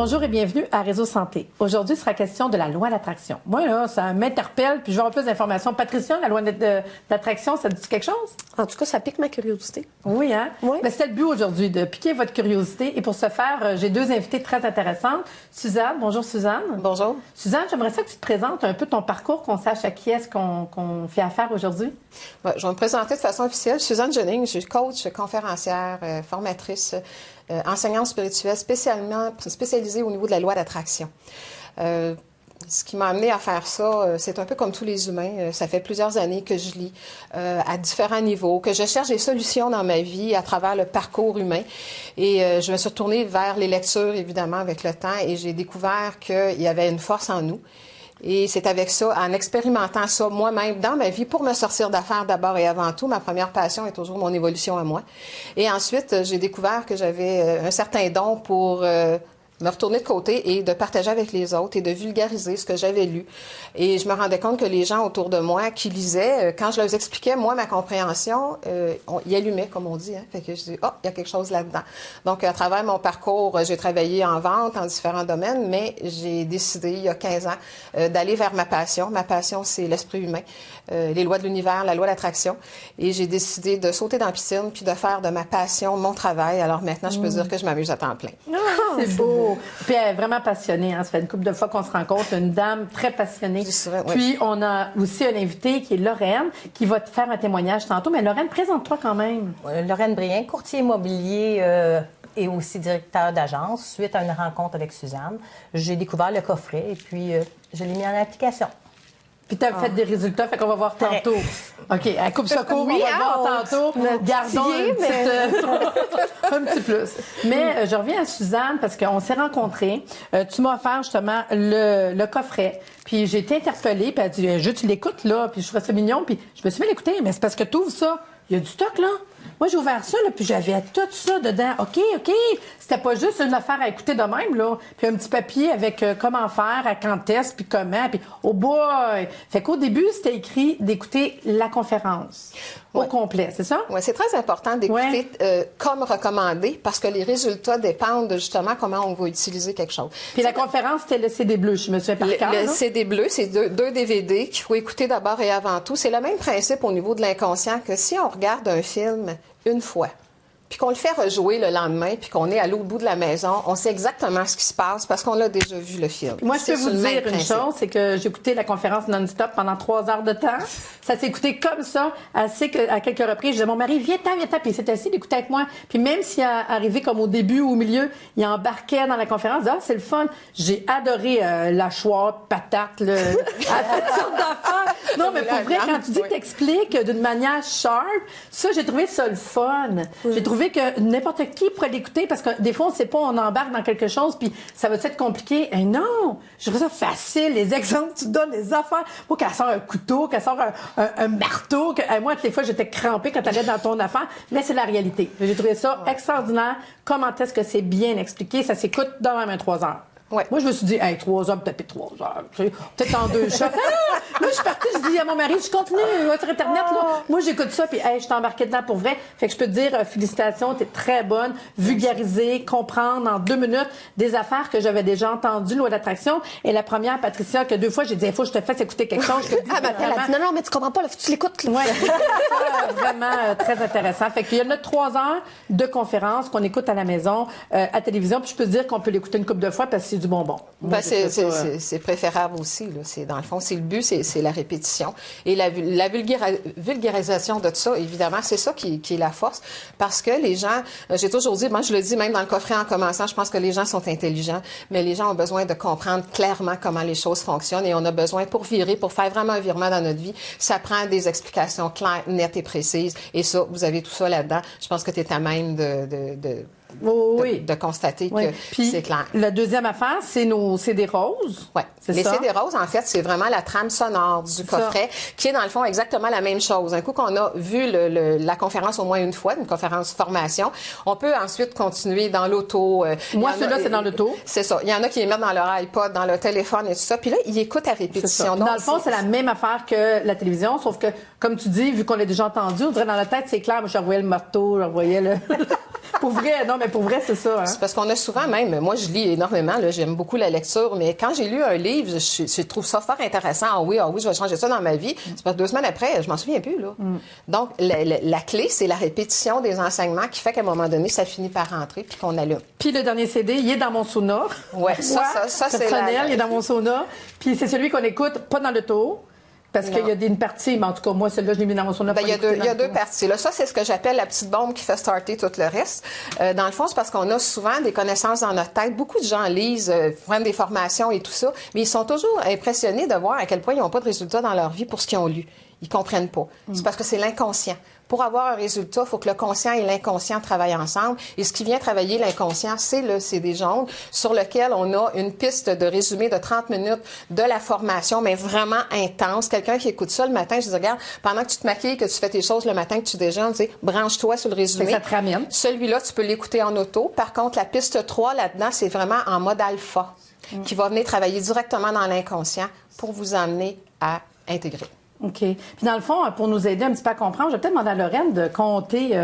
Bonjour et bienvenue à Réseau Santé. Aujourd'hui, il sera question de la loi d'attraction. Moi, là, ça m'interpelle, puis je veux avoir plus d'informations. Patricia, la loi d'attraction, ça te dit quelque chose? En tout cas, ça pique ma curiosité. Oui, hein? Oui. Mais c'était le but aujourd'hui, de piquer votre curiosité. Et pour ce faire, j'ai deux invités très intéressantes. Suzanne, bonjour Suzanne. Bonjour. Suzanne, j'aimerais ça que tu te présentes un peu ton parcours, qu'on sache à qui est-ce qu'on fait affaire aujourd'hui. Ben, je vais me présenter de façon officielle. Suzanne Jennings, je suis coach, conférencière, formatrice, enseignante spirituelle, spécialisée au niveau de la loi d'attraction. Ce qui m'a amené à faire ça, c'est un peu comme tous les humains. Ça fait plusieurs années que je lis à différents niveaux, que je cherche des solutions dans ma vie à travers le parcours humain. Et je me suis retournée vers les lectures, évidemment, avec le temps, et j'ai découvert qu'il y avait une force en nous. Et c'est avec ça, en expérimentant ça moi-même dans ma vie, pour me sortir d'affaires d'abord et avant tout. Ma première passion est toujours mon évolution à moi. Et ensuite, j'ai découvert que j'avais un certain don pour me retourner de côté et de partager avec les autres et de vulgariser ce que j'avais lu. Et je me rendais compte que les gens autour de moi qui lisaient, quand je leur expliquais, moi, ma compréhension, ils allumaient, comme on dit. Hein? Fait que je dis, il y a quelque chose là-dedans. Donc, à travers mon parcours, j'ai travaillé en vente, en différents domaines, mais j'ai décidé, il y a 15 ans, d'aller vers ma passion. Ma passion, c'est l'esprit humain, les lois de l'univers, la loi d'attraction. Et j'ai décidé de sauter dans la piscine puis de faire de ma passion mon travail. Alors maintenant, je peux dire que je m'amuse à temps plein. C'est beau. Puis elle est vraiment passionnée. Hein? Ça fait une couple de fois qu'on se rencontre. Une dame très passionnée. Puis on a aussi un invité qui est Lorraine, qui va te faire un témoignage tantôt. Mais Lorraine, présente-toi quand même. Lorraine Brien, courtier immobilier et aussi directeur d'agence. Suite à une rencontre avec Suzanne, j'ai découvert le coffret et puis je l'ai mis en application. Puis tu as fait des résultats, fait qu'on va voir tantôt. OK, à coupe secours, Oui, on va voir tantôt. Gardons un petit plus. Mais je reviens à Suzanne parce qu'on s'est rencontrés. Tu m'as offert justement le coffret. Puis j'ai été interpellée, puis elle a dit, tu l'écoutes là, puis je trouvais ça mignon. Puis je me suis mis à l'écouter, mais c'est parce que tu ouvres ça. Il y a du stock là. Moi, j'ai ouvert ça, là, puis j'avais tout ça dedans. OK. C'était pas juste une affaire à écouter de même, là. Puis un petit papier avec comment faire, à quand est-ce, puis comment, puis oh boy! Fait qu'au début, c'était écrit d'écouter la conférence au complet, c'est ça? Oui, c'est très important d'écouter comme recommandé, parce que les résultats dépendent de justement comment on va utiliser quelque chose. Puis la conférence, c'était le CD bleu, je me souviens par cœur. Le CD bleu, c'est deux DVD qu'il faut écouter d'abord et avant tout. C'est le même principe au niveau de l'inconscient que si on regarde un film une fois, puis qu'on le fait rejouer le lendemain, puis qu'on est à l'autre bout de la maison, on sait exactement ce qui se passe parce qu'on a déjà vu le film. Moi, je peux vous dire une chose, c'est que j'ai écouté la conférence non-stop pendant 3 heures de temps. Ça s'est écouté comme ça, à quelques reprises. Je disais, mon mari, viens-t'en. Puis il s'est assis d'écouter avec moi. Puis même s'il est arrivé comme au début ou au milieu, il embarquait dans la conférence. C'est le fun. J'ai adoré la choix, patate, toutes sortes d'affaires. Non, mais pour vrai, quand tu dis que t'expliques d'une manière sharp, ça, j'ai trouvé ça le fun. J'ai trouvé que n'importe qui pourrait l'écouter parce que des fois, on ne sait pas, on embarque dans quelque chose puis ça va être compliqué. Et non! Je trouve ça facile, les exemples que tu donnes, les affaires. Moi, qu'elle sort un couteau, qu'elle sort un marteau, moi, toutes les fois, j'étais crampée quand tu allais dans ton affaire, mais c'est la réalité. J'ai trouvé ça extraordinaire. Comment est-ce que c'est bien expliqué? Ça s'écoute dans même 3 heures. Ouais. Moi, je me suis dit, 3 heures, peut-être 3 heures. Peut-être en 2 shots. Là, je suis partie, je dis à mon mari, je continue sur Internet, là. Moi, j'écoute ça, puis je suis embarquée dedans pour vrai. Fait que je peux te dire, félicitations, t'es très bonne. Vulgariser, comprendre en 2 minutes des affaires que j'avais déjà entendues, loi d'attraction. Et la première, Patricia, que 2 fois, j'ai dit, il faut que je te fasse écouter quelque chose. Elle a dit, non, mais tu comprends pas, là, faut que tu l'écoutes. Oui, vraiment très intéressant. Fait qu'il y a notre 3 heures de conférence qu'on écoute à la maison, à télévision, puis je peux te dire qu'on peut l'écouter une couple de fois parce que c'est du bonbon. Ben, c'est préférable aussi. Là. Dans le fond, c'est le but, c'est la répétition. Et la vulgarisation de ça, évidemment, c'est ça qui est la force. Parce que les gens, j'ai toujours dit, moi je le dis même dans le coffret en commençant, je pense que les gens sont intelligents, mais les gens ont besoin de comprendre clairement comment les choses fonctionnent et on a besoin pour faire vraiment un virement dans notre vie, ça prend des explications claires, nettes et précises. Et ça, vous avez tout ça là-dedans. Je pense que tu es à même de constater que c'est clair. La deuxième affaire, c'est nos CD roses. Oui. Les CD roses, en fait, c'est vraiment la trame sonore du coffret qui est, dans le fond, exactement la même chose. Un coup qu'on a vu la conférence au moins une fois, une conférence formation, on peut ensuite continuer dans l'auto. Moi, celui-là, c'est dans l'auto. C'est ça. Il y en a qui les mettent dans leur iPod, dans leur téléphone et tout ça. Puis là, ils écoutent à répétition. Donc, dans le fond, c'est la même affaire que la télévision, sauf que, comme tu dis, vu qu'on l'a déjà entendu, on dirait dans la tête, c'est clair. Moi, je revoyais le marteau, je revoyais le... Pour vrai, non, mais pour vrai, c'est ça. Hein? C'est parce qu'on a souvent même, moi je lis énormément, là, j'aime beaucoup la lecture, mais quand j'ai lu un livre, je trouve ça fort intéressant. Ah oui, je vais changer ça dans ma vie. C'est parce que 2 semaines après, je m'en souviens plus, là. Donc, la clé, c'est la répétition des enseignements qui fait qu'à un moment donné, ça finit par rentrer puis qu'on allume. Puis le dernier CD, il est dans mon sauna. Ouais, ça c'est personnel, il est dans mon sauna. Puis c'est celui qu'on écoute pas dans l'auto. Parce qu'il y a une partie, mais en tout cas, moi, celle-là, je l'ai mis dans mon sauna. Il y a deux parties. Là, ça, c'est ce que j'appelle la petite bombe qui fait starter tout le reste. Dans le fond, c'est parce qu'on a souvent des connaissances dans notre tête. Beaucoup de gens lisent, prennent des formations et tout ça, mais ils sont toujours impressionnés de voir à quel point ils n'ont pas de résultats dans leur vie pour ce qu'ils ont lu. Ils comprennent pas. C'est parce que c'est l'inconscient. Pour avoir un résultat, il faut que le conscient et l'inconscient travaillent ensemble. Et ce qui vient travailler l'inconscient, c'est le CD jaune, sur lequel on a une piste de résumé de 30 minutes de la formation, mais vraiment intense. Quelqu'un qui écoute ça le matin, je dis, regarde, pendant que tu te maquilles, que tu fais tes choses le matin, que tu déjeunes, tu sais, branche-toi sur le résumé. Ça te ramène. Celui-là, tu peux l'écouter en auto. Par contre, la piste 3, là-dedans, c'est vraiment en mode alpha, qui va venir travailler directement dans l'inconscient pour vous amener à intégrer. OK. Puis dans le fond, pour nous aider un petit peu à comprendre, je vais peut-être demander à Lorraine de compter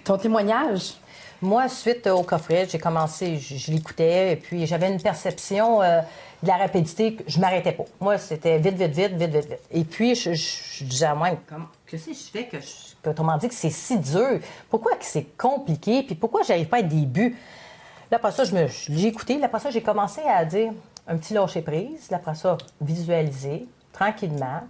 ton témoignage. Moi, suite au coffret, j'ai commencé, je l'écoutais, et puis j'avais une perception de la rapidité que je m'arrêtais pas. Moi, c'était vite. Et puis, je disais à moi, qu'est-ce que je fais autrement dit, que c'est si dur? Pourquoi que c'est compliqué? Puis pourquoi j'arrive pas à des buts? Là, après ça, j'ai écouté. Là, après ça, j'ai commencé à dire un petit lâcher-prise. Là, après ça, visualiser tranquillement.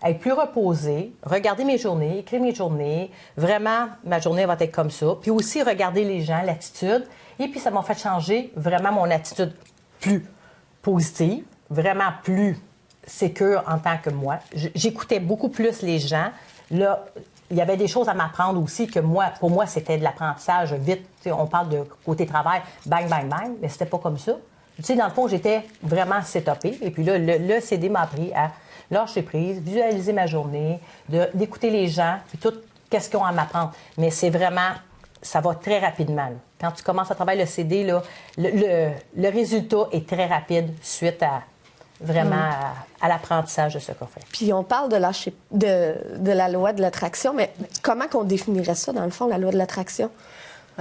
Être plus reposée, regarder mes journées, écrire mes journées. Vraiment, ma journée va être comme ça. Puis aussi, regarder les gens, l'attitude. Et puis, ça m'a fait changer vraiment mon attitude plus positive, vraiment plus sécure en tant que moi. J'écoutais beaucoup plus les gens. Là, il y avait des choses à m'apprendre aussi que moi, pour moi, c'était de l'apprentissage vite. Tu sais, on parle de côté travail, bang, mais c'était pas comme ça. Tu sais, dans le fond, j'étais vraiment setupée. Et puis là, le CD m'a appris à lâcher prise, visualiser ma journée, d'écouter les gens, puis tout, qu'est-ce qu'ils ont à m'apprendre. Mais c'est vraiment, ça va très rapidement. Là. Quand tu commences à travailler le CD, là, le résultat est très rapide suite à vraiment à l'apprentissage de ce coffret. Puis on parle de la loi de l'attraction, mais comment qu'on définirait ça, dans le fond, la loi de l'attraction?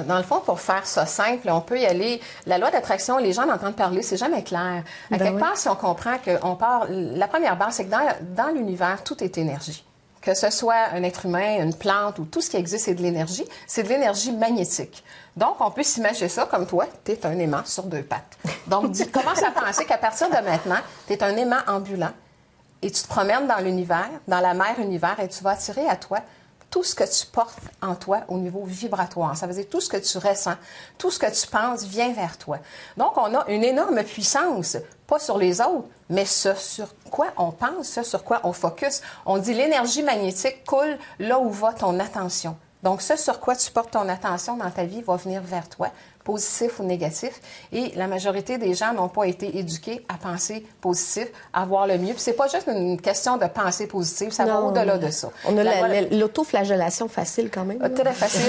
Dans le fond, pour faire ça simple, on peut y aller. La loi d'attraction, les gens en entendent parler, c'est jamais clair. À quelque part, si on comprend qu'on part, la première base, c'est que dans l'univers, tout est énergie. Que ce soit un être humain, une plante ou tout ce qui existe, c'est de l'énergie. C'est de l'énergie magnétique. Donc, on peut s'imaginer ça comme toi, tu es un aimant sur 2 pattes. Donc, commence à penser qu'à partir de maintenant, tu es un aimant ambulant et tu te promènes dans l'univers, dans la mer univers, et tu vas attirer à toi tout ce que tu portes en toi au niveau vibratoire. Ça veut dire tout ce que tu ressens, tout ce que tu penses vient vers toi. Donc, on a une énorme puissance, pas sur les autres, mais ce sur quoi on pense, ce sur quoi on focus. On dit l'énergie magnétique coule là où va ton attention. Donc, ce sur quoi tu portes ton attention dans ta vie va venir vers toi, positif ou négatif. Et la majorité des gens n'ont pas été éduqués à penser positif, à voir le mieux. Puis c'est pas juste une question de penser positive, ça va au-delà de ça. On a l'autoflagellation facile quand même. Très facile.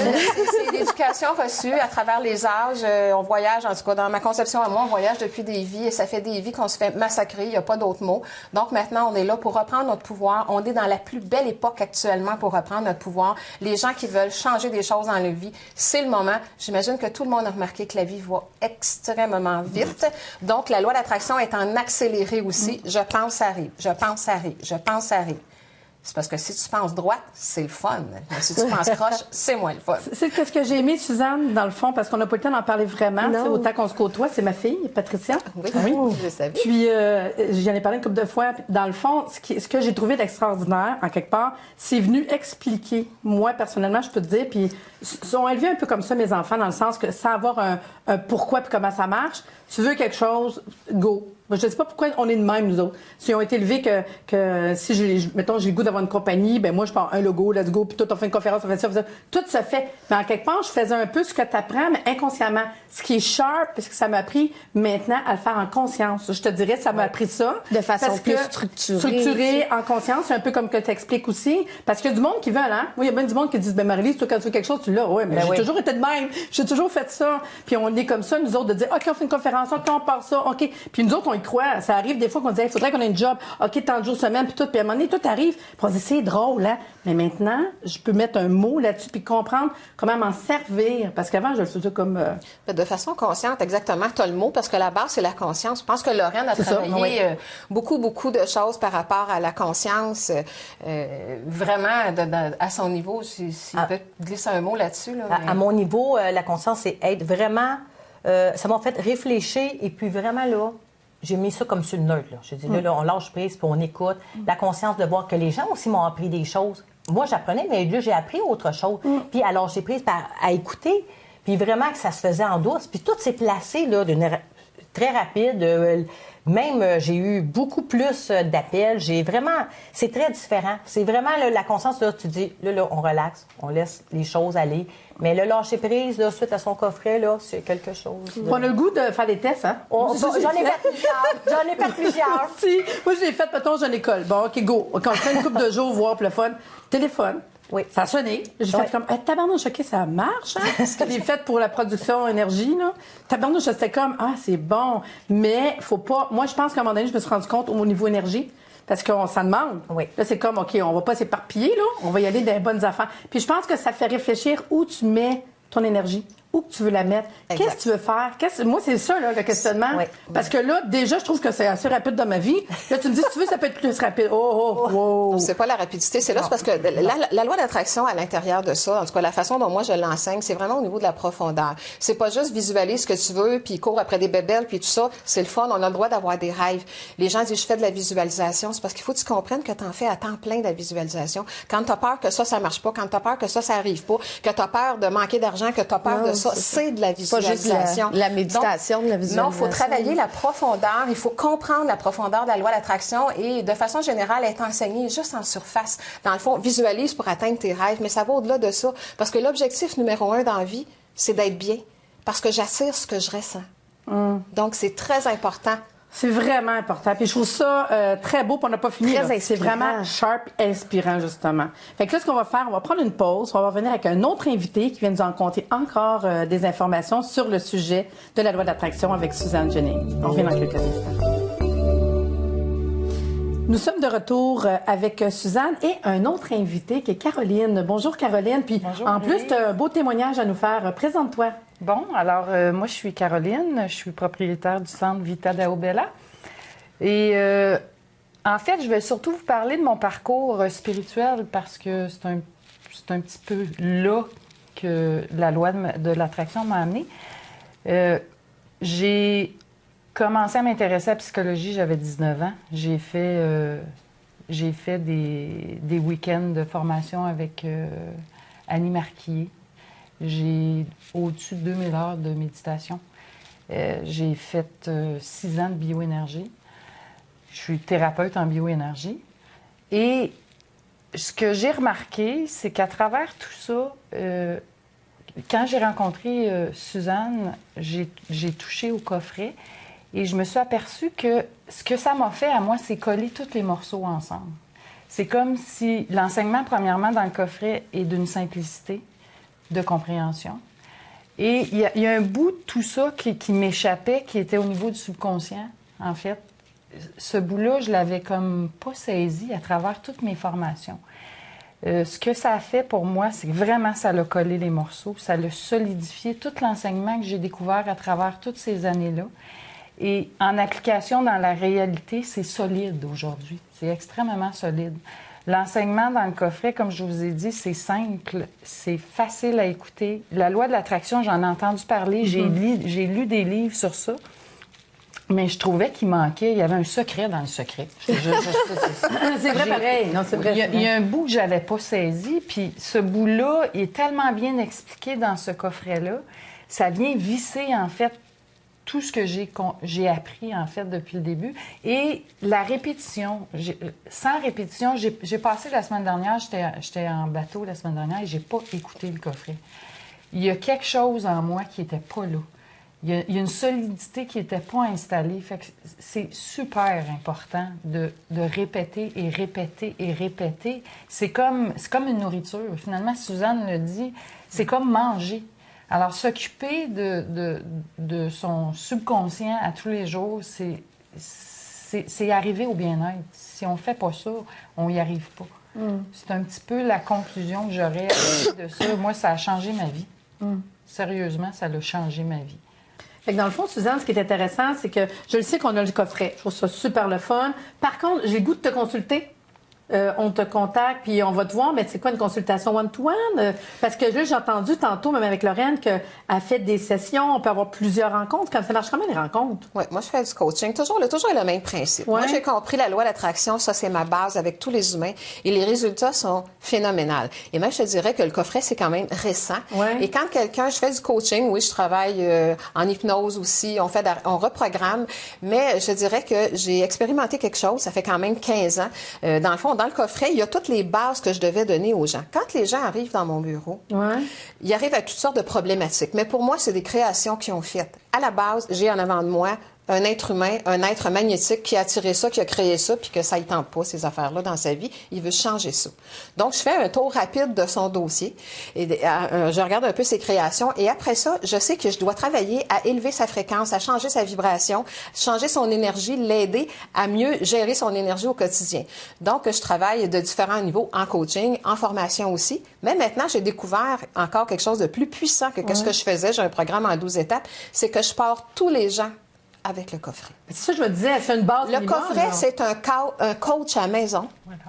C'est l'éducation reçue à travers les âges. On voyage, en tout cas, dans ma conception à moi, on voyage depuis des vies et ça fait des vies qu'on se fait massacrer. Il n'y a pas d'autre mot. Donc maintenant, on est là pour reprendre notre pouvoir. On est dans la plus belle époque actuellement pour reprendre notre pouvoir. Les gens qui veulent changer des choses dans leur vie, c'est le moment. J'imagine que tout le monde a remarqué que la vie va extrêmement vite. Donc, la loi d'attraction est en accéléré aussi. Je pense, ça arrive. Je pense, ça arrive. Je pense, ça arrive. C'est parce que si tu penses droite, c'est le fun. Mais si tu penses croche, c'est moins le fun. C'est ce que j'ai aimé, Suzanne, dans le fond, parce qu'on n'a pas le temps d'en parler vraiment. Autant qu'on se côtoie, c'est ma fille, Patricia. Oui, je savais. Puis, j'en ai parlé une couple de fois. Dans le fond, ce que j'ai trouvé d'extraordinaire, en quelque part, c'est venu expliquer, moi, personnellement, je peux te dire, puis ils sont élevés un peu comme ça, mes enfants, dans le sens que sans avoir un pourquoi puis comment ça marche, tu veux quelque chose, go. Je ne sais pas pourquoi on est de même, nous autres. Si on été élevés que si, mettons, j'ai le goût d'avoir une compagnie, ben moi, je prends un logo, let's go, puis tout, on fait une conférence, on fait ça, tout se fait. Mais en quelque part, je faisais un peu ce que tu apprends, mais inconsciemment. Ce qui est sharp, parce que ça m'a appris maintenant à le faire en conscience. Je te dirais, ça m'a appris ça. De façon plus structurée. Structurée, en conscience, c'est un peu comme que tu expliques aussi. Parce qu'il y a du monde qui veut, hein. Moi, il y a bien du monde qui dit, ben Marie-Lise, toi, quand tu veux quelque chose, tu l'as. Ouais, mais j'ai toujours été de même. J'ai toujours fait ça. Puis on est comme ça, nous autres, de dire, OK, on fait une conférence, OK, on part ça, OK. Puis nous autres, on y croit. Ça arrive des fois qu'on disait, il faudrait qu'on ait une job. OK, tant de jours semaine, puis tout. Puis à un moment donné, tout arrive. Puis on se dit, c'est drôle, hein? Mais maintenant, je peux mettre un mot là-dessus puis comprendre comment m'en servir. Parce qu'avant, je le faisais comme... De façon consciente, exactement. Tu as le mot, parce que la base, c'est la conscience. Je pense que Lorraine a travaillé beaucoup de choses par rapport à la conscience. Vraiment, à son niveau, si peut glisser un mot là-dessus. Là, à mon niveau, la conscience, c'est être vraiment... ça m'a fait réfléchir et puis vraiment, là, j'ai mis ça comme sur le neutre. Là. J'ai dit, là, on lâche prise puis on écoute. La conscience de voir que les gens aussi m'ont appris des choses. Moi, j'apprenais, mais là, j'ai appris autre chose. Puis à lâcher prise, à écouter, puis vraiment que ça se faisait en douce. Puis tout s'est placé là, très rapide. Même, j'ai eu beaucoup plus d'appels. J'ai vraiment... C'est très différent. C'est vraiment là, la conscience, là, tu dis, là, on relaxe, on laisse les choses aller. Mais le lâcher prise, là, suite à son coffret, là, c'est quelque chose. On a le goût de faire des tests, hein? J'en ai fait plusieurs. J'en ai fait plusieurs. Si. Moi, je l'ai fait, mettons, j'ai une école. Bon, OK, go. Quand je fais une couple de jours, voir pour le fun, téléphone. Oui. Ça a sonné. J'ai fait comme, tabarnouche, OK, ça marche, hein? Ce que j'ai fait pour la production énergie, là. Tabarnouche, c'était comme, c'est bon. Mais faut pas. Moi, je pense qu'à un moment donné, je me suis rendu compte au niveau énergie. Parce qu'on s'en demande. Oui. Là, c'est comme, OK, on va pas s'éparpiller, là. On va y aller dans les bonnes affaires. Puis je pense que ça fait réfléchir où tu mets ton énergie, où que tu veux la mettre, qu'est-ce que tu veux faire. Moi, c'est ça, là, le questionnement. Oui. Parce que là, déjà, je trouve que c'est assez rapide dans ma vie. Là, tu me dis, si tu veux, ça peut être plus rapide. Non, c'est pas la rapidité, c'est là, c'est parce que la loi d'attraction à l'intérieur de ça, en tout cas, la façon dont moi je l'enseigne, c'est vraiment au niveau de la profondeur. C'est pas juste visualiser ce que tu veux, puis cours après des bébelles, puis tout ça. C'est le fun, on a le droit d'avoir des rêves. Les gens disent, je fais de la visualisation. C'est parce qu'il faut que tu comprennes que tu en fais à temps plein de la visualisation. Quand tu as peur que ça marche pas, quand tu as peur que ça arrive pas, que tu as peur de manquer d'argent, que tu as peur de ça, c'est de la visualisation. Pas juste la méditation, de la visualisation. Non, il faut travailler la profondeur, il faut comprendre la profondeur de la loi d'attraction et de façon générale être enseigné juste en surface. Dans le fond, visualise pour atteindre tes rêves, mais ça va au-delà de ça. Parce que l'objectif numéro 1 dans la vie, c'est d'être bien. Parce que j'assire ce que je ressens. Donc, c'est très important. C'est vraiment important. Puis je trouve ça très beau, puis on n'a pas fini. C'est vraiment sharp, inspirant, justement. Fait que là, ce qu'on va faire, on va prendre une pause. On va revenir avec un autre invité qui vient nous en conter encore des informations sur le sujet de la loi d'attraction avec Suzanne Jennings. On revient dans quelques instants. Nous sommes de retour avec Suzanne et un autre invité qui est Caroline. Bonjour Caroline. Puis bonjour, en plus, tu as un beau témoignage à nous faire. Présente-toi. Bon, alors moi je suis Caroline, je suis propriétaire du centre Vita d'Aobella. Et en fait, je vais surtout vous parler de mon parcours spirituel parce que c'est un petit peu là que la loi de l'attraction m'a amenée. J'ai commencé à m'intéresser à la psychologie, j'avais 19 ans. J'ai fait des week-ends de formation avec Annie Marquillier. J'ai au-dessus de 2000 heures de méditation. J'ai fait 6 ans de bioénergie. Je suis thérapeute en bioénergie. Et ce que j'ai remarqué, c'est qu'à travers tout ça, quand j'ai rencontré Suzanne, j'ai touché au coffret et je me suis aperçue que ce que ça m'a fait à moi, c'est coller tous les morceaux ensemble. C'est comme si l'enseignement, premièrement, dans le coffret est d'une simplicité, de compréhension. Et il y a un bout de tout ça qui m'échappait, qui était au niveau du subconscient, en fait. Ce bout-là, je l'avais comme pas saisi à travers toutes mes formations. Ce que ça a fait pour moi, c'est que vraiment, ça l'a collé les morceaux, ça l'a solidifié, tout l'enseignement que j'ai découvert à travers toutes ces années-là. Et en application dans la réalité, c'est solide aujourd'hui. C'est extrêmement solide. L'enseignement dans le coffret, comme je vous ai dit, c'est simple, c'est facile à écouter. La loi de l'attraction, j'en ai entendu parler, j'ai lu des livres sur ça, mais je trouvais qu'il manquait, il y avait un secret dans le secret. C'est vrai pareil. Non, c'est vrai. Il y a un bout que je n'avais pas saisi, puis ce bout-là est tellement bien expliqué dans ce coffret-là, ça vient visser, en fait, tout ce que j'ai appris, en fait, depuis le début. Et la répétition, sans répétition, j'ai passé la semaine dernière, j'étais en bateau la semaine dernière et j'ai pas écouté le coffret. Il y a quelque chose en moi qui était pas là. Il y a une solidité qui n'était pas installée. Fait que c'est super important de répéter et répéter et répéter. C'est comme une nourriture. Finalement, Suzanne le dit, c'est comme manger. Alors, s'occuper de son subconscient à tous les jours, c'est arriver au bien-être. Si on ne fait pas ça, on n'y arrive pas. C'est un petit peu la conclusion que j'aurais de ça. Moi, ça a changé ma vie. Sérieusement, ça a changé ma vie. Fait que dans le fond, Suzanne, ce qui est intéressant, c'est que je le sais qu'on a le coffret. Je trouve ça super le fun. Par contre, j'ai le goût de te consulter. On te contacte, puis on va te voir, mais c'est quoi une consultation one-to-one? Parce que là, j'ai entendu tantôt, même avec Lorraine, qu'elle fait des sessions, on peut avoir plusieurs rencontres. Ça marche comment les rencontres? Oui, moi, je fais du coaching. Toujours le même principe. Ouais. Moi, j'ai compris la loi d'attraction. Ça, c'est ma base avec tous les humains. Et les résultats sont phénoménaux. Et même, je te dirais que le coffret, c'est quand même récent. Ouais. Et quand je fais du coaching, oui, je travaille en hypnose aussi. On reprogramme. Mais je dirais que j'ai expérimenté quelque chose. Ça fait quand même 15 ans. Dans le fond, dans le coffret, il y a toutes les bases que je devais donner aux gens. Quand les gens arrivent dans mon bureau, ils arrivent à toutes sortes de problématiques. Mais pour moi, c'est des créations qu'ils ont faites. À la base, j'ai en avant de moi un être humain, un être magnétique qui a attiré ça, qui a créé ça, puis que ça ne tente pas, ces affaires-là, dans sa vie. Il veut changer ça. Donc, je fais un tour rapide de son dossier. Et je regarde un peu ses créations. Et après ça, je sais que je dois travailler à élever sa fréquence, à changer sa vibration, changer son énergie, l'aider à mieux gérer son énergie au quotidien. Donc, je travaille de différents niveaux en coaching, en formation aussi. Mais maintenant, j'ai découvert encore quelque chose de plus puissant que ce que je faisais. J'ai un programme en 12 étapes. C'est que je pars tous les gens avec le coffret. C'est ça que je me disais, c'est une base Le minimum, coffret, là. c'est un coach à la maison. Voilà.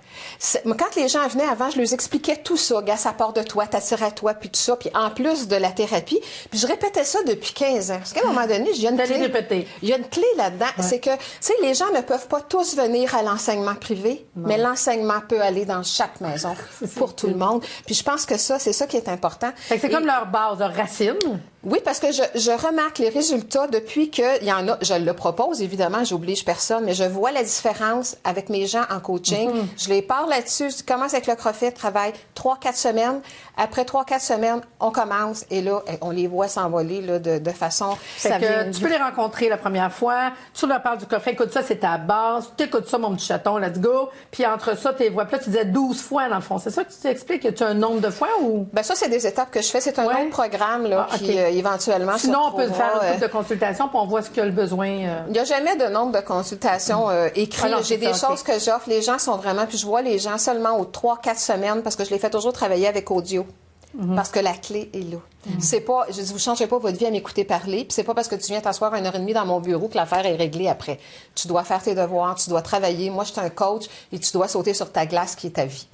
Quand les gens venaient avant, je leur expliquais tout ça. Gars, ça part de toi, t'attires à toi, puis tout ça. Puis en plus de la thérapie, puis je répétais ça depuis 15 ans. Parce qu'à un moment donné, il y a une clé. Répéter. Il y a une clé là-dedans. Ouais. C'est que, tu sais, les gens ne peuvent pas tous venir à l'enseignement privé, mais l'enseignement peut aller dans chaque maison pour tout le monde. Puis je pense que ça, c'est ça qui est important. Fait que c'est comme leur base, leur racine. Oui, parce que je remarque les résultats depuis qu'il y en a. Je le propose, évidemment, j'oblige personne, mais je vois la différence avec mes gens en coaching. Je les parle là-dessus. Je commence avec le coffret, travaille 3-4 semaines. Après 3-4 semaines, on commence et là, on les voit s'envoler là, de façon... Fait que tu peux les rencontrer la première fois, tu leur parles du coffret, écoute ça, c'est ta base, tu écoutes ça, mon petit chaton, let's go. Puis entre ça, tes voix, puis là, tu disais 12 fois, dans le fond. C'est ça que tu t'expliques, que tu as un nombre de fois ou... Bien, ça, c'est des étapes que je fais. C'est un long programme là, qui, éventuellement, sinon, on peut faire un un couple de consultation, puis on voit ce qu'il y a le besoin. Il n'y a jamais de nombre de consultations écrites. Alors, j'ai des choses que j'offre. Les gens sont vraiment... Puis je vois les gens seulement aux 3-4 semaines parce que je les fais toujours travailler avec audio. Parce que la clé est là. C'est pas, je dis, vous changez pas votre vie à m'écouter parler, puis c'est pas parce que tu viens t'asseoir 1h30 dans mon bureau que l'affaire est réglée après. Tu dois faire tes devoirs, tu dois travailler. Moi, je suis un coach et tu dois sauter sur ta glace qui est ta vie.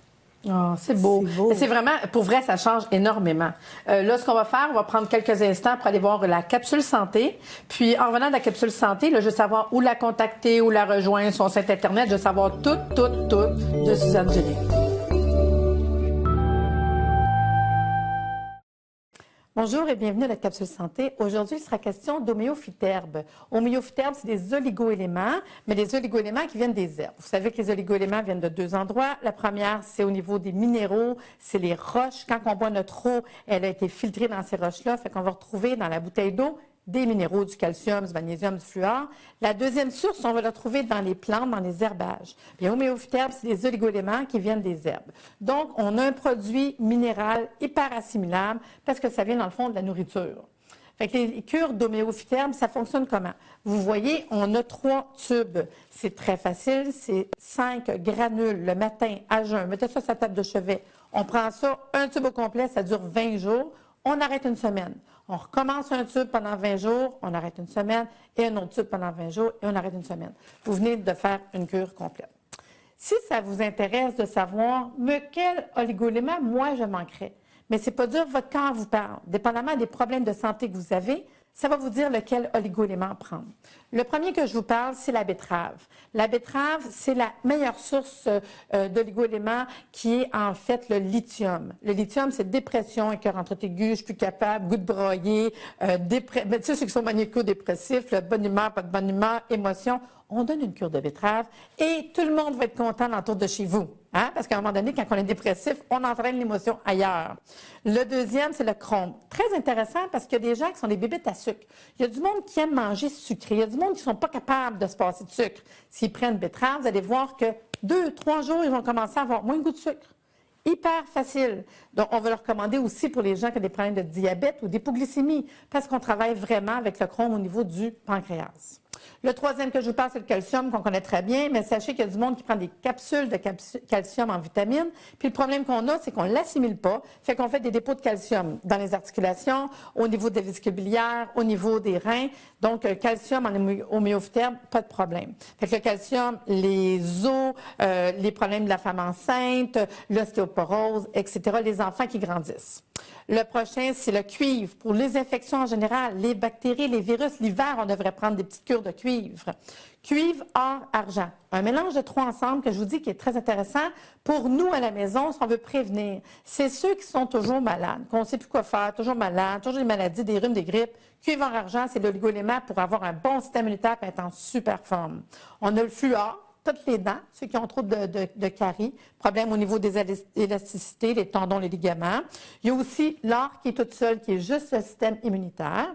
Oh, c'est beau. C'est vraiment, pour vrai, ça change énormément. Là, ce qu'on va faire, on va prendre quelques instants pour aller voir la capsule santé. Puis, en revenant de la capsule santé, là, je veux savoir où la contacter, où la rejoindre, son site Internet. Je veux savoir tout de Suzanne Géné. Bonjour et bienvenue à la capsule santé. Aujourd'hui, il sera question d'homéophyterbe. Homéophyterbe, c'est des oligo-éléments, mais des oligo-éléments qui viennent des herbes. Vous savez que les oligo-éléments viennent de deux endroits. La première, c'est au niveau des minéraux, c'est les roches. Quand on boit notre eau, elle a été filtrée dans ces roches-là, fait qu'on va retrouver dans la bouteille d'eau des minéraux, du calcium, du magnésium, du fluor. La deuxième source, on va la trouver dans les plantes, dans les herbages. Bien, homéophyterbe, c'est des oligo-éléments qui viennent des herbes. Donc, on a un produit minéral hyper assimilable parce que ça vient, dans le fond, de la nourriture. Fait que les cures d'homéophyterbe, ça fonctionne comment? Vous voyez, on a 3 tubes. C'est très facile. C'est 5 granules le matin à jeun. Mettez ça sur sa table de chevet. On prend ça, un tube au complet, ça dure 20 jours. On arrête une semaine. On recommence un tube pendant 20 jours, on arrête une semaine, et un autre tube pendant 20 jours, et on arrête une semaine. Vous venez de faire une cure complète. Si ça vous intéresse de savoir quel oligo-élément, moi, je manquerais, mais c'est pas dur, votre corps vous parle. Dépendamment des problèmes de santé que vous avez, ça va vous dire lequel oligo-élément prendre. Le premier que je vous parle, c'est la betterave. La betterave, c'est la meilleure source d'oligo-éléments qui est en fait le lithium. Le lithium, c'est dépression, écœur entretenu, je suis plus capable, goût de broyer, tu sais, ceux qui sont magnéco-dépressifs, bonne humeur, pas de bonne humeur, émotion. On donne une cure de betterave et tout le monde va être content autour de chez vous. Hein? Parce qu'à un moment donné, quand on est dépressif, on entraîne l'émotion ailleurs. Le deuxième, c'est le chrome. Très intéressant parce qu'il y a des gens qui sont des bébites à sucre. Il y a du monde qui aime manger sucré. Il y a du monde qui ne sont pas capables de se passer de sucre. S'ils prennent betterave, vous allez voir que 2-3 jours, ils vont commencer à avoir moins de goût de sucre. Hyper facile. Donc, on va le recommander aussi pour les gens qui ont des problèmes de diabète ou d'hypoglycémie parce qu'on travaille vraiment avec le chrome au niveau du pancréas. Le troisième que je vous parle, c'est le calcium, qu'on connaît très bien, mais sachez qu'il y a du monde qui prend des capsules de calcium en vitamines. Puis le problème qu'on a, c'est qu'on ne l'assimile pas, fait qu'on fait des dépôts de calcium dans les articulations, au niveau des vésicules biliaires, au niveau des reins. Donc, calcium en homéophyterbe, pas de problème. Fait que le calcium, les os, les problèmes de la femme enceinte, l'ostéoporose, etc., les enfants qui grandissent. Le prochain, c'est le cuivre. Pour les infections en général, les bactéries, les virus, l'hiver, on devrait prendre des petites cures de cuivre. Cuivre, or, argent. Un mélange de 3 ensemble que je vous dis qui est très intéressant pour nous à la maison si on veut prévenir. C'est ceux qui sont toujours malades, qu'on ne sait plus quoi faire, toujours malades, toujours des maladies, des rhumes, des grippes. Cuivre, or, argent, c'est l'oligo-élément pour avoir un bon système immunitaire et être en super forme. On a le fluor. Toutes les dents, ceux qui ont trop de caries, problème au niveau des élasticités, les tendons, les ligaments. Il y a aussi l'or qui est toute seule, qui est juste le système immunitaire.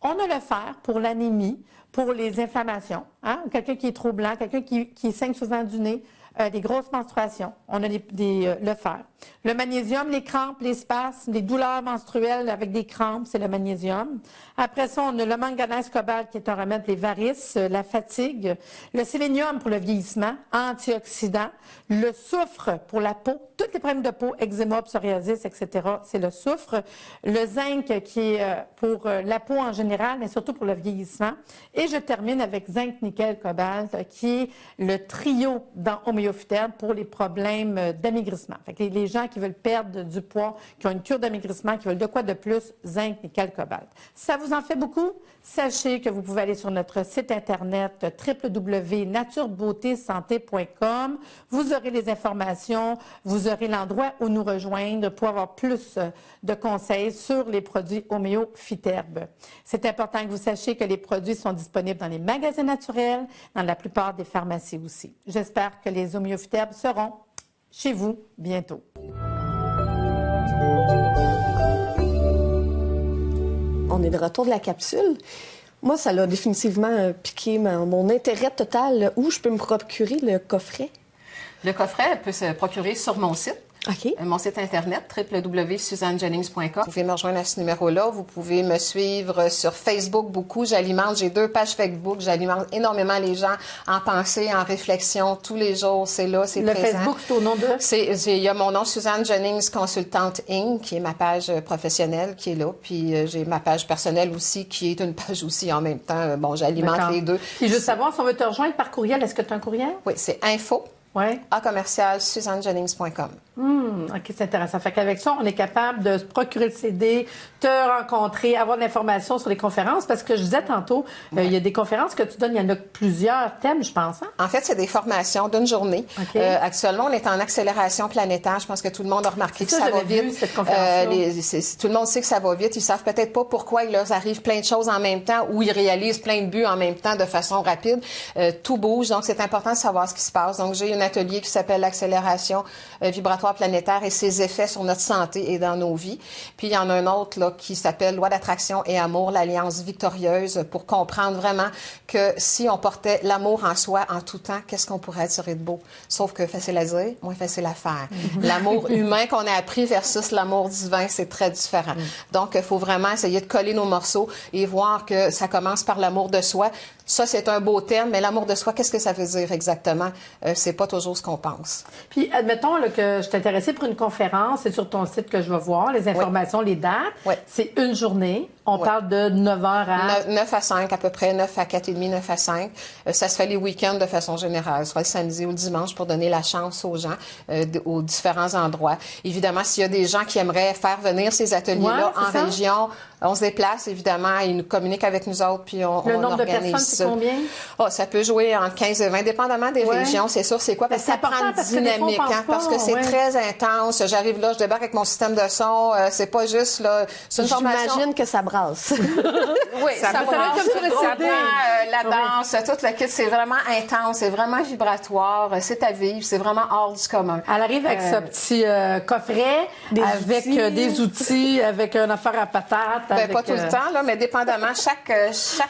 On a le fer pour l'anémie, pour les inflammations. Hein? Quelqu'un qui est trop blanc, quelqu'un qui saigne souvent du nez, des grosses menstruations. On a le fer. Le magnésium, les crampes, les spasmes, les douleurs menstruelles avec des crampes, c'est le magnésium. Après ça, on a le manganèse cobalt qui est un remède pour les varices, la fatigue. Le sélénium pour le vieillissement, antioxydant. Le soufre pour la peau, tous les problèmes de peau, eczéma, psoriasis, etc., c'est le soufre. Le zinc qui est pour la peau en général, mais surtout pour le vieillissement. Et je termine avec zinc, nickel, cobalt, qui est le trio dans homéophyterbe pour les problèmes d'amaigrissement. Fait que les gens qui veulent perdre du poids, qui ont une cure d'amaigrissement, qui veulent de quoi de plus, zinc, nickel, cobalt. Ça vous en fait beaucoup? Sachez que vous pouvez aller sur notre site internet www.naturebeautésanté.com. Vous aurez les informations, vous aurez l'endroit où nous rejoindre pour avoir plus de conseils sur les produits homéophyterbe. C'est important que vous sachiez que les produits sont disponibles dans les magasins naturels, dans la plupart des pharmacies aussi. J'espère que les homéophyterbes seront chez vous bientôt. On est de retour de la capsule. Moi, ça l'a définitivement piqué mon intérêt total. Où je peux me procurer le coffret? Le coffret peut se procurer sur mon site. OK. Mon site internet, www.suzannejennings.com. Vous pouvez me rejoindre à ce numéro-là. Vous pouvez me suivre sur Facebook beaucoup. J'ai 2 pages Facebook. J'alimente énormément les gens en pensée, en réflexion. Tous les jours, c'est là, c'est présent. Le Facebook, c'est au nom de? Il y a mon nom, Suzanne Jennings, consultante Inc., qui est ma page professionnelle, qui est là. Puis j'ai ma page personnelle aussi, qui est une page aussi en même temps. Bon, j'alimente les deux. Puis je veux savoir, si on veut te rejoindre par courriel, est-ce que tu as un courriel? Oui, c'est info. Ouais. @suzannejennings.com. OK, c'est intéressant. Fait qu'avec ça, on est capable de se procurer le CD, te rencontrer, avoir de l'information sur les conférences, parce que je disais tantôt, il y a des conférences que tu donnes, il y en a plusieurs thèmes, je pense. Hein? En fait, c'est des formations d'une journée. Okay. Actuellement, on est en accélération planétaire. Je pense que tout le monde a remarqué que ça va vite. Cette conférence-là. Tout le monde sait que ça va vite. Ils savent peut-être pas pourquoi il leur arrive plein de choses en même temps ou ils réalisent plein de buts en même temps de façon rapide. Tout bouge, donc c'est important de savoir ce qui se passe. Donc, j'ai un atelier qui s'appelle l'accélération vibratoire planétaire et ses effets sur notre santé et dans nos vies. Puis, il y en a un autre là, qui s'appelle Loi d'attraction et amour, l'alliance victorieuse, pour comprendre vraiment que si on portait l'amour en soi en tout temps, qu'est-ce qu'on pourrait attirer de beau? Sauf que facile à dire, moins facile à faire. L'amour humain qu'on a appris versus l'amour divin, c'est très différent. Donc, il faut vraiment essayer de coller nos morceaux et voir que ça commence par l'amour de soi. Ça, c'est un beau terme, mais l'amour de soi, qu'est-ce que ça veut dire exactement? C'est pas toujours ce qu'on pense. Puis, admettons là, que je t'intéressais pour une conférence, c'est sur ton site que je vais voir, les informations, les dates. Oui. C'est une journée. On parle de 9h à... 9 à 5 à peu près, 9 à 4h30, 9 à 5. Ça se fait les week-ends de façon générale, soit le samedi ou le dimanche, pour donner la chance aux gens aux différents endroits. Évidemment, s'il y a des gens qui aimeraient faire venir ces ateliers-là en région, on se déplace, évidemment, ils nous communiquent avec nous autres, puis on Le nombre organise de personnes, c'est combien? Oh, ça peut jouer entre 15 et 20, dépendamment des régions, c'est sûr. C'est quoi? Parce que ça prend une dynamique, parce que c'est très intense. J'arrive là, je débarque avec mon système de son. C'est pas juste, là, c'est une formation. J'imagine que ça brasse. Oui, ça brasse, ça prend la danse, tout le kit. C'est vraiment intense, c'est vraiment vibratoire, c'est à vivre, c'est vraiment hors du commun. Elle arrive avec ce petit coffret, avec des outils, avec une affaire à patates. Ben, pas tout le temps, là, mais dépendamment, chaque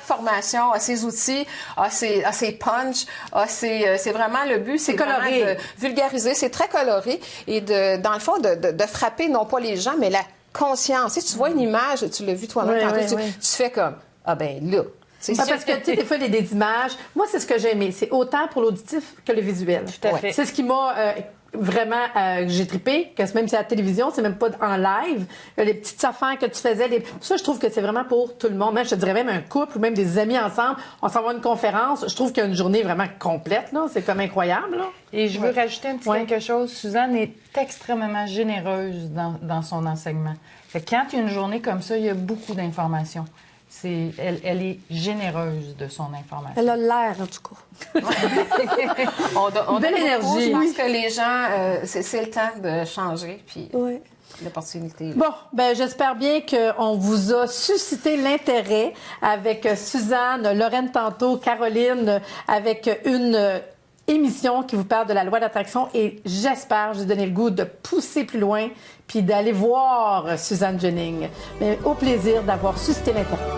formation a ses outils, a ses punch, c'est vraiment le but, c'est coloré, de vulgariser, c'est très coloré et dans le fond de frapper non pas les gens, mais la conscience. Si tu vois une image, tu l'as vu toi-même tantôt, tu fais comme ah ben là. Parce que, tu sais, des fois, il y a des images. Moi, c'est ce que j'ai aimé. C'est autant pour l'auditif que le visuel. Tout à fait. C'est ce qui m'a vraiment... j'ai trippé, que même si c'est à la télévision, c'est même pas en live. Les petites affaires que tu faisais. Ça, je trouve que c'est vraiment pour tout le monde. Même, je te dirais même un couple ou même des amis ensemble. On s'en va à une conférence. Je trouve qu'il y a une journée vraiment complète. Là. C'est comme incroyable. Là. Et je veux rajouter un petit quelque chose. Suzanne est extrêmement généreuse dans son enseignement. Fait que quand il y a une journée comme ça, il y a beaucoup d'informations. Elle est généreuse de son information. Elle a l'air, en tout cas. On Belle donne énergie. beaucoup. Je pense que les gens, c'est le temps de changer, puis l'opportunité. Bon, ben j'espère bien qu'on vous a suscité l'intérêt avec Suzanne, Lorraine tantôt, Caroline, avec une émission qui vous parle de la loi d'attraction et j'espère, je vous ai donné le goût de pousser plus loin puis d'aller voir Suzanne Jennings. Mais au plaisir d'avoir suscité l'intérêt.